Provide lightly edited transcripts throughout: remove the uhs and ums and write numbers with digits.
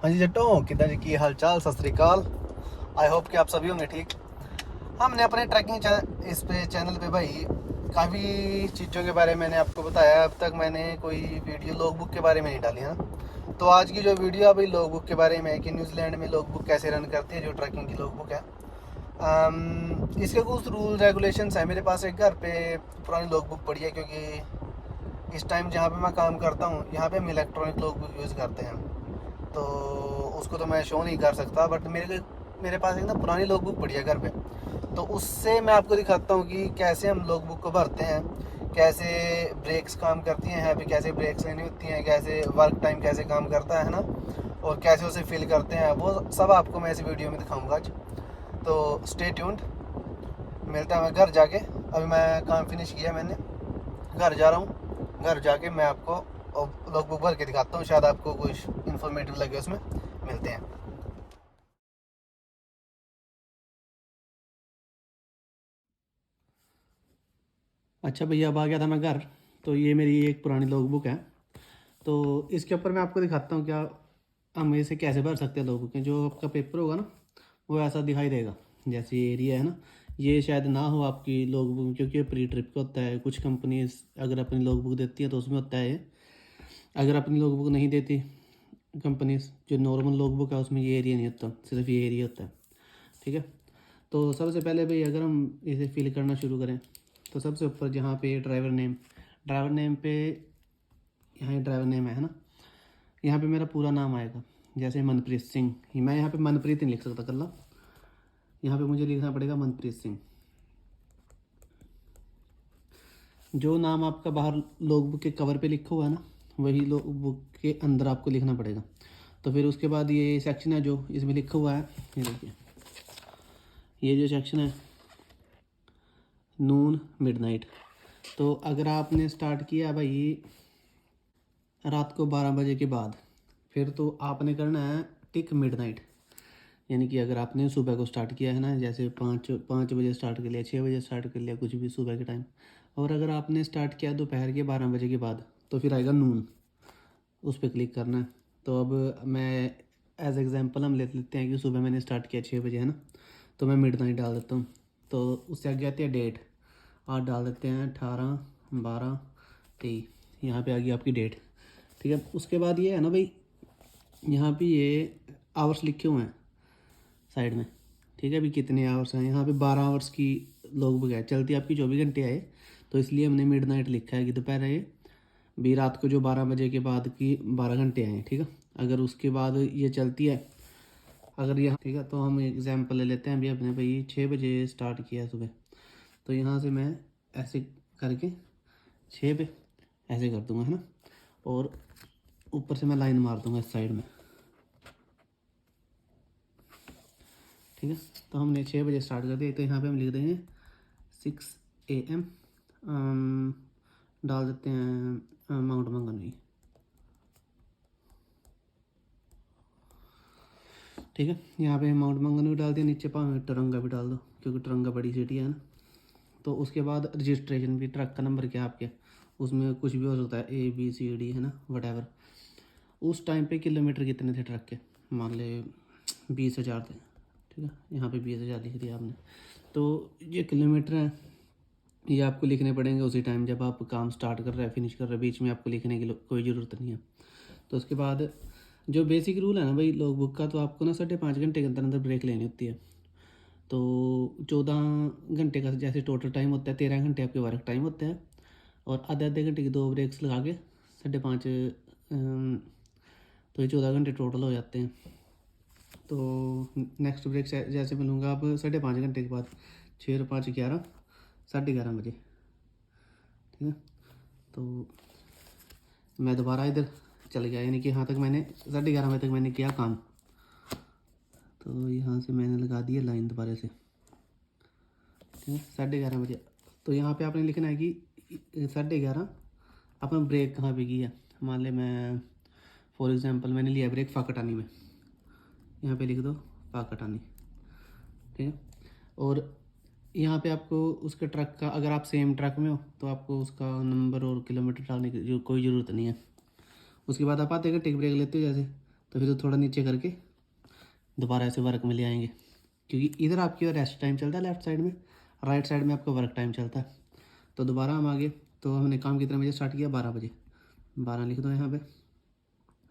हाँ जी जट्टो, किदा जी की हाल चाल, सत श्रीकाल। आई होप कि आप सभी होंगे ठीक। हमने अपने ट्रैकिंग इस पे चैनल पे भाई काफ़ी चीज़ों के बारे में मैंने आपको बताया। अब तक मैंने कोई वीडियो लॉग बुक के बारे में नहीं डाली है ना। तो आज की जो वीडियो है भाई लॉग बुक के बारे में है कि न्यूजीलैंड में लॉग बुक कैसे रन करती है, जो ट्रैकिंग की लॉग बुक है। इसके कुछ रूल रेगुलेशंस है। मेरे पास एक घर पे पुरानी लॉग बुक पड़ी है, क्योंकि इस टाइम जहाँ पे मैं काम करता हूँ यहाँ पे हम इलेक्ट्रॉनिक लॉग बुक यूज़ करते हैं। तो उसको तो मैं शो नहीं कर सकता, बट मेरे पास एक ना पुरानी लॉग बुक पड़ी है घर पे। तो उससे मैं आपको दिखाता हूँ कि कैसे हम लॉग बुक को भरते हैं, कैसे ब्रेक्स काम करती हैं यहाँ पे, कैसे ब्रेक्स लेनी होती हैं, कैसे वर्क टाइम कैसे काम करता है ना, और कैसे उसे फिल करते हैं। वो सब आपको मैं इस वीडियो में दिखाऊंगा आज। तो स्टे ट्यून्ड। मिलता है मैं घर जाके। अभी मैं काम फिनिश किया मैंने, घर जा रहा हूँ। घर जाके मैं आपको लॉग बुक भर के दिखाता हूँ, शायद आपको कुछ इन्फॉर्मेटिव लगे उसमें। मिलते हैं। अच्छा भैया, अब आ गया था मैं घर। तो ये मेरी एक पुरानी लॉग बुक है। तो इसके ऊपर मैं आपको दिखाता हूँ क्या हम इसे कैसे भर सकते हैं। लॉग बुक में जो आपका पेपर होगा ना, वो ऐसा दिखाई देगा। जैसे ये एरिया है ना, ये शायद ना हो आपकी लॉग बुक, क्योंकि ये प्री ट्रिप का होता है। कुछ कंपनीज अगर अपनी लॉग बुक देती है तो उसमें होता है ये। अगर अपनी लॉग बुक नहीं देती कंपनीज, जो नॉर्मल लॉग बुक है उसमें ये एरिया नहीं होता, सिर्फ ये एरिया होता है। ठीक है। तो सबसे पहले भाई अगर हम इसे फिल करना शुरू करें तो सबसे ऊपर जहाँ पे ड्राइवर नेम पे, यहाँ ड्राइवर नेम है ना, यहाँ पे मेरा पूरा नाम आएगा। जैसे मनप्रीत सिंह, मैं यहाँ पे मनप्रीत नहीं लिख सकता कल्ला, यहाँ पे मुझे लिखना पड़ेगा मनप्रीत सिंह। जो नाम आपका बाहर लॉग बुक के कवर पे लिखा हुआ है ना, वही लॉग बुक के अंदर आपको लिखना पड़ेगा। तो फिर उसके बाद ये सेक्शन है जो इसमें लिखा हुआ है, ये देखिए, ये जो सेक्शन है नून मिडनाइट। तो अगर आपने स्टार्ट किया भाई रात को 12 बजे के बाद, फिर तो आपने करना है टिक मिडनाइट। यानी कि अगर आपने सुबह को स्टार्ट किया है ना, जैसे पाँच बजे स्टार्ट कर लिया, 6 बजे स्टार्ट कर लिया, कुछ भी सुबह के टाइम, और अगर आपने स्टार्ट किया दोपहर के 12 बजे के बाद, तो फिर आएगा नून, उस पर क्लिक करना है। तो अब मैं एज एग्जांपल हम ले लेते हैं कि सुबह मैंने स्टार्ट किया 6 बजे है ना, तो मैं मिड नाइट डाल देता हूँ। तो उससे आगे आती है डेट, आज डाल देते हैं 18/12/23। यहाँ पे आ गई आपकी डेट। ठीक है। उसके बाद ये है ना भाई, यहाँ पे ये आवर्स लिखे हुए हैं साइड में। ठीक है। अभी कितने आवर्स हैं, यहाँ पे 12 आवर्स की लॉग बुक है, चलती आपकी 24 घंटे आए। तो इसलिए हमने मिड नाइट लिखा है कि दोपहर है भी, रात को जो 12 बजे के बाद की 12 घंटे आए। ठीक है। अगर उसके बाद ये चलती है, अगर यहाँ, ठीक है, तो हम एग्जाम्पल ले लेते हैं। अभी अपने भाई 6 बजे स्टार्ट किया सुबह, तो यहाँ से मैं ऐसे करके 6 पे ऐसे कर दूँगा है ना, और ऊपर से मैं लाइन मार दूँगा इस साइड में। ठीक है। तो हमने 6 बजे स्टार्ट कर दिया, तो यहाँ पे हम लिख देंगे 6 AM। डाल देते हैं माउंट मंगनवी। ठीक है। यहाँ पे माउंट मंगनवी डाल दिया, नीचे पाँव टरंगा भी डाल दो, क्योंकि टरंगा बड़ी सिटी है ना। तो उसके बाद रजिस्ट्रेशन भी, ट्रक का नंबर क्या आपके, उसमें कुछ भी हो सकता है, ABCD है ना, वट। उस टाइम पे किलोमीटर कितने थे ट्रक के, मान ले 20,000 थे। ठीक है। यहाँ पे 20,000 लिख दिया आपने। तो ये किलोमीटर हैं, ये आपको लिखने पड़ेंगे उसी टाइम जब आप काम स्टार्ट कर रहे हैं, फिनिश कर रहे हैं। बीच में आपको लिखने की कोई ज़रूरत नहीं है। तो उसके बाद जो बेसिक रूल है ना भाई लॉग बुक का, तो आपको ना 5.5 घंटे के अंदर अंदर ब्रेक लेनी होती है। तो 14 घंटे का जैसे टोटल टाइम होता है, 13 घंटे आपके वर्क टाइम होता है, और आधे आधे घंटे की 2 ब्रेक्स लगा के 5.5, तो ये 14 घंटे टोटल हो जाते हैं। तो नेक्स्ट ब्रेक जैसे मिलूँगा आप 5.5 घंटे के बाद, 6 और 5 11, 11:30 बजे। ठीक है। तो मैं दोबारा इधर चल गया, यानी कि यहाँ तक मैंने 11:30 बजे तक मैंने किया काम। तो यहाँ से मैंने लगा दिया लाइन दोबारा से। ठीक है। 11:30 बजे। तो यहाँ पे आपने लिखना है कि 11:30 अपना ब्रेक कहाँ पे किया। मान ले मैं फॉर एग्जांपल मैंने लिया ब्रेक फाकटानी में, यहाँ पे लिख दो फाकटानी। ठीक है। और यहाँ पे आपको उसके ट्रक का, अगर आप सेम ट्रक में हो तो आपको उसका नंबर और किलोमीटर डालने की कोई ज़रूरत नहीं है। उसके बाद आप आते हैं टिक ब्रेक लेते हो, जैसे तो फिर तो थोड़ा नीचे करके दोबारा ऐसे वर्क में ले आएंगे, क्योंकि इधर आपकी रेस्ट टाइम चलता है लेफ़्ट साइड में, राइट साइड में आपका वर्क टाइम चलता है। तो दोबारा हम आगे, तो हमने काम कितने बजे स्टार्ट किया, 12 बजे, 12 लिख दो यहाँ पे,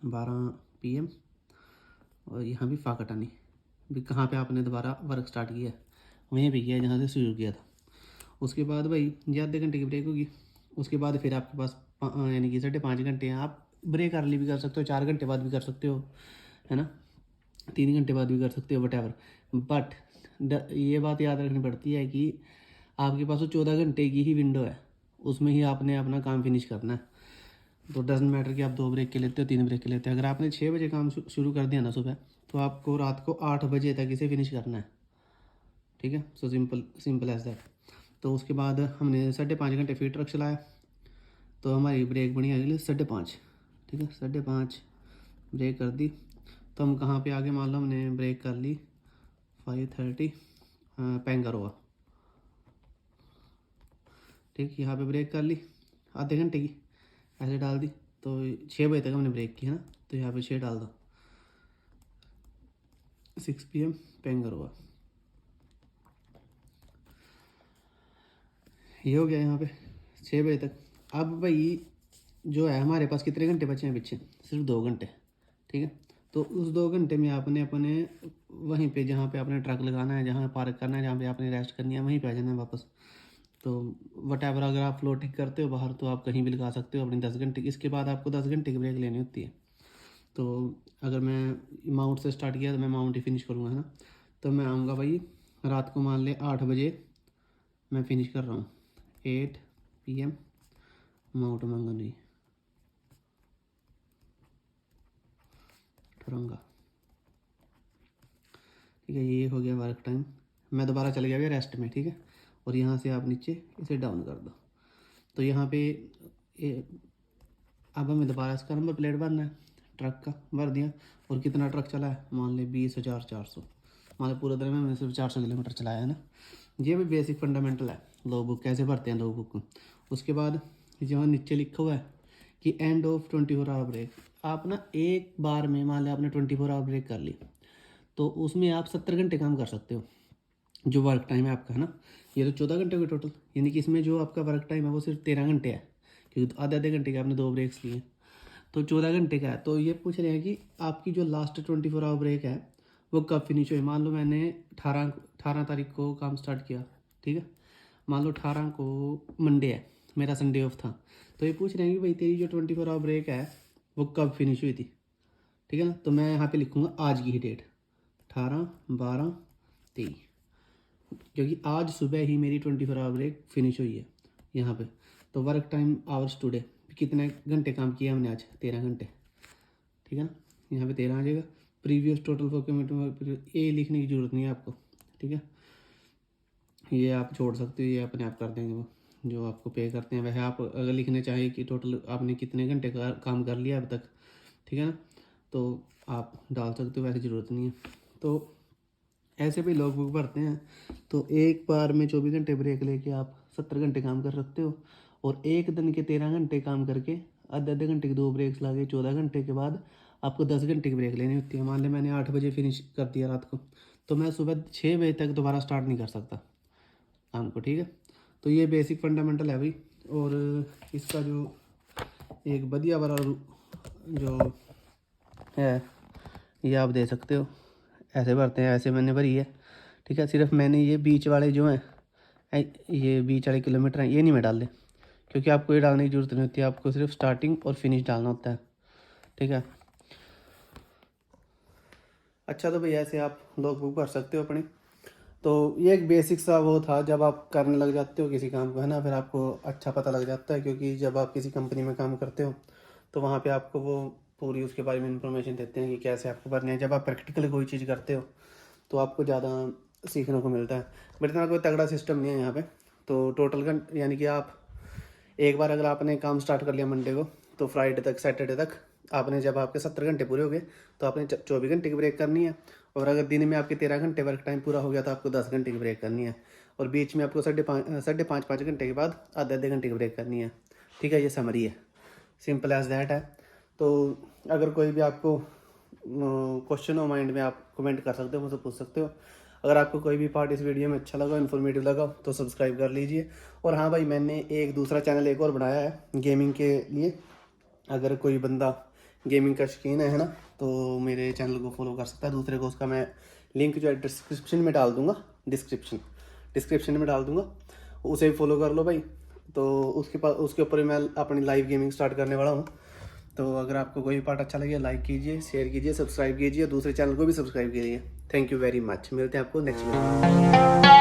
12 PM। और यहाँ भी फा कटानी भी, कहाँ पे आपने दोबारा वर्क स्टार्ट किया, वहीं पे किया जहाँ से शुरू किया था। उसके बाद भाई ये आधे घंटे की ब्रेक होगी। उसके बाद फिर आपके पास यानी कि 5.5 घंटे हैं। आप ब्रेक अर्ली भी कर सकते हो, 4 घंटे बाद भी कर सकते हो, है ना, 3 घंटे बाद भी कर सकते हो, वट बट ये बात याद रखनी पड़ती है कि आपके पास वो 14 घंटे की ही विंडो है, उसमें ही आपने अपना काम फिनिश करना है। तो डजेंट मैटर कि आप 2 ब्रेक के लेते हो, 3 ब्रेक के लेते हो। अगर आपने 6 बजे काम शुरू कर दिया ना सुबह, तो आपको रात को 8 बजे तक इसे फिनिश करना है, ठीक है। So simple as that. तो उसके बाद हमने 5.5 घंटे फिर ट्रक चलाया, तो हमारी ब्रेक बनी अगली 5:30, ठीक है, 5:30 ब्रेक कर दी। तो हम कहाँ पे आगे, मान लो हमने ब्रेक कर ली 5:30 पेंगरोवा, ठीक, यहाँ पे ब्रेक कर ली आधे घंटे की, ऐसे डाल दी। तो 6 बजे तक हमने ब्रेक की है ना, तो यहाँ पे 6 डाल दो, 6 PM पेंगरोवा, ये हो गया यहाँ पे 6 बजे तक। अब भाई जो है हमारे पास कितने घंटे बचे हैं पीछे, सिर्फ 2 घंटे, ठीक है। तो उस 2 घंटे में आपने अपने वहीं पे जहाँ पे आपने ट्रक लगाना है, जहाँ पार्क करना है, जहाँ पे आपने रेस्ट करनी है, वहीं पे आ जाना है वापस। तो वटएवर, अगर आप फ्लोटिंग करते हो बाहर, तो आप कहीं भी लगा सकते हो अपनी 10 घंटे की। इसके बाद आपको 10 घंटे की ब्रेक लेनी होती है। तो अगर मैं माउंट से स्टार्ट किया तो मैं माउंट ही फिनिश करूँगा, है ना। तो मैं आऊँगा भाई रात को, मान ले 8 बजे मैं फिनिश कर रहा हूँ, 8 PM माउंट मंगनई ठुरंगा, ठीक है। ये हो गया वर्क टाइम। मैं दोबारा चले गया रेस्ट में, ठीक है। और यहाँ से आप नीचे इसे डाउन कर दो। तो यहाँ पे अब हमें दोबारा इसका नंबर प्लेट भरना है, ट्रक का भर दिया। और कितना ट्रक चला है, मान ले 20,400, मान लो पूरे दिन में मैंने सिर्फ 400 किलोमीटर चलाया, है ना। ये भी बेसिक फंडामेंटल है, लॉग बुक कैसे भरते हैं लॉग बुक को। उसके बाद जहाँ नीचे लिखा हुआ है कि एंड ऑफ 24 आवर ब्रेक, आप ना एक बार में मान लें आपने 24 आवर ब्रेक कर ली, तो उसमें आप 70 घंटे काम कर सकते हो। जो वर्क टाइम है आपका, है ना, ये तो 14 घंटे का टोटल, यानी कि इसमें जो आपका वर्क टाइम है वो सिर्फ 13 घंटे है, क्योंकि आधे आधे घंटे के आपने 2 ब्रेक्स लिए, तो 14 घंटे का है। तो ये पूछ रहे हैं कि आपकी जो लास्ट 24 आवर ब्रेक है वो कब फिनिश हुई। मान लो मैंने 18 तारीख को काम स्टार्ट किया, ठीक है। मान लो 18 को मंडे है, मेरा संडे ऑफ था। तो ये पूछ रहे हैं कि भाई तेरी जो 24 आवर ब्रेक है वो कब फिनिश हुई थी, ठीक है ना। तो मैं यहाँ पे लिखूँगा आज की ही डेट, 18/12/23, क्योंकि आज सुबह ही मेरी 24 आवर ब्रेक फिनिश हुई है यहाँ पे। तो वर्क टाइम आवर्स टुडे, कितने घंटे काम किया हमने आज, 13 घंटे, ठीक है ना। यहाँ पे 13 आ जाएगा। प्रीवियस टोटल फॉर किलोमीटर, ये लिखने की ज़रूरत नहीं है आपको, ठीक है। ये आप छोड़ सकते हो, ये अपने आप कर देंगे वो जो आपको पे करते हैं। वैसे आप अगर लिखने चाहें कि टोटल आपने कितने घंटे का काम कर लिया अब तक, ठीक है ना, तो आप डाल सकते हो, वैसे ज़रूरत नहीं है। तो ऐसे भी लॉग बुक भरते हैं। तो एक बार में 24 घंटे ब्रेक लेके आप 70 घंटे काम कर सकते हो। और एक दिन के 13 घंटे काम करके आधे आधे घंटे की 2 ब्रेक्स लगे, 14 घंटे के बाद आपको 10 घंटे की ब्रेक लेनी होती है। मान लें मैंने 8 बजे फिनिश कर दिया रात को, तो मैं सुबह 6 बजे तक दोबारा स्टार्ट नहीं कर सकता काम को, ठीक है। तो ये बेसिक फंडामेंटल है भाई। और इसका जो एक बढ़िया वाला जो है ये आप दे सकते हो, ऐसे भरते हैं, ऐसे मैंने भरी है, ठीक है। सिर्फ मैंने ये बीच वाले जो हैं, ये बीच वाले किलोमीटर हैं, ये नहीं मैं डाल दे, क्योंकि आपको ये डालने की जरूरत नहीं होती है। आपको सिर्फ स्टार्टिंग और फिनिश डालना होता है, ठीक है। अच्छा, तो भैया ऐसे आप लॉग बुक भर सकते हो अपनी। तो ये एक बेसिक सा वो था, जब आप करने लग जाते हो किसी काम को, है ना, फिर आपको अच्छा पता लग जाता है। क्योंकि जब आप किसी कंपनी में काम करते हो तो वहाँ पे आपको वो पूरी उसके बारे में इंफॉर्मेशन देते हैं कि कैसे आपको भरनी है। जब आप प्रैक्टिकली कोई चीज़ करते हो तो आपको ज़्यादा सीखने को मिलता है। बट इतना कोई तगड़ा सिस्टम नहीं है यहाँ पे। तो टोटल का यानी कि आप एक बार अगर आपने काम स्टार्ट कर लिया मंडे को, तो फ्राइडे तक, सैटरडे तक आपने, जब आपके 70 घंटे पूरे हो गए तो आपने 24 घंटे की ब्रेक करनी है। और अगर दिन में आपके 13 घंटे वर्क टाइम पूरा हो गया तो आपको 10 घंटे की ब्रेक करनी है। और बीच में आपको 5.5 घंटे के बाद आधे आधे घंटे की ब्रेक करनी है, ठीक है। ये समरी है, सिंपल एज दैट है। तो अगर कोई भी आपको क्वेश्चन हो माइंड में आप कमेंट कर सकते हो, मुझसे पूछ सकते हो। अगर आपको कोई भी पार्ट इस वीडियो में अच्छा लगा, इन्फॉर्मेटिव लगा तो सब्सक्राइब कर लीजिए। और हाँ भाई, मैंने एक दूसरा चैनल एक और बनाया है गेमिंग के लिए। अगर कोई बंदा गेमिंग का शौकीन है ना, तो मेरे चैनल को फॉलो कर सकता है। दूसरे को उसका मैं लिंक जो है डिस्क्रिप्शन में डाल दूँगा, डिस्क्रिप्शन में डाल दूँगा, उसे भी फॉलो कर लो भाई। तो उसके ऊपर मैं अपनी लाइव गेमिंग स्टार्ट करने वाला हूँ। तो अगर आपको कोई पार्ट अच्छा लगे, लाइक कीजिए, शेयर कीजिए, सब्सक्राइब कीजिए, दूसरे चैनल को भी सब्सक्राइब कीजिए। Thank you very much. मिलते हैं आपको नेक्स्ट वीडियो में।